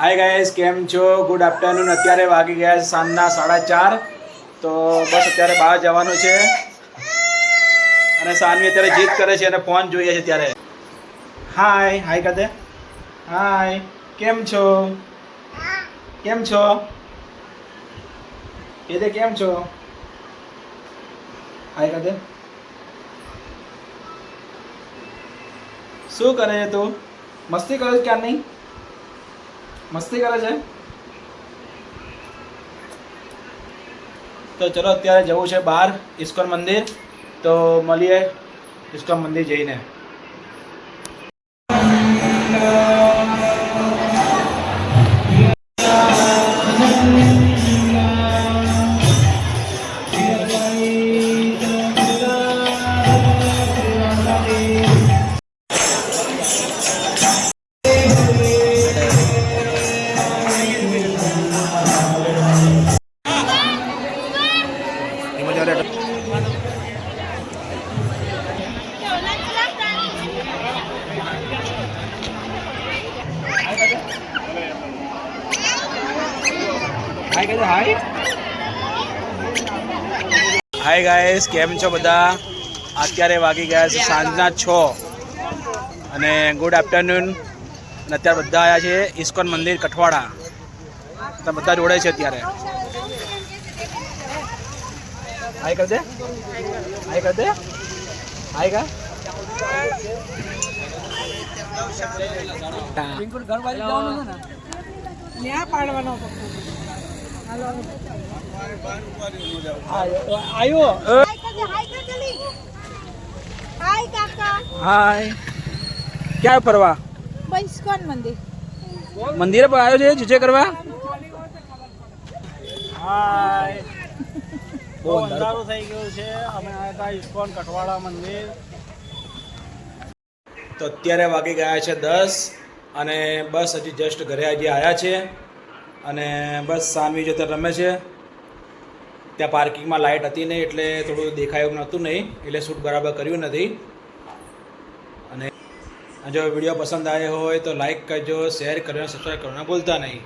Hi guys, કેમ છો? Good afternoon. અત્યારે વાગી ગયા સાંજના 4:30. તો બસ અત્યારે બહાર જવાનું છે અને સાનવી અત્યારે જીદ કરે છે અને ફોન જોઈએ છે. ત્યારે હાય હાય કદે હાય, કેમ છો? કેમ છો? એ દે કેમ છો? હાય કદે. શું કરે છે તું? મસ્તી કરે છે ક્યાં નહીં? મસ્તી કરે છે. તો ચલો અત્યારે જવું છે બહાર ઇસ્કોન મંદિર. તો મળીએ ઇસ્કોન મંદિર જઈને. હાય ગાઈસ, કેમ છો બધા? અત્યારે વાગી ગયા છે સાંજના 6 અને ગુડ આફ્ટરનૂન. અને અત્યારે બધા આવ્યા છે ઇસ્કોન મંદિર કઠવાડા. તો બધા જોડે છે અત્યારે. હાય કર દે, હાય કર દે, હાય કા. બિલકુલ ઘર બાજુ જવાનું છે ને ત્યાં પાડવાનો આવ્યો. हाय काका. હાય, ક્યાં ફરવા? इस्कॉन मंदिर. મંદિરે પર આવ્યો છે જીજે કરવા? હાય, બહુ અંધારું થઈ ગયું છે. અમે આવ્યા હતા ઇસ્કોન કઠવાડા મંદિર. તો અત્યારે વાગી ગયા છે 10 અને બસ હજી જસ્ટ ઘરે હજી આવ્યા છે. અને બસ સાનવી જતા રમે છે. ત્યાં પાર્કિંગમાં લાઇટ હતી નહીં એટલે થોડું દેખાયું નહોતું નહીં, એટલે શૂટ બરાબર કર્યું નથી. અને જો વિડીયો પસંદ આવ્યો હોય તો લાઈક કરજો, શેર કરજો, સબસ્ક્રાઈબ કરવાનું ભૂલતા નહીં.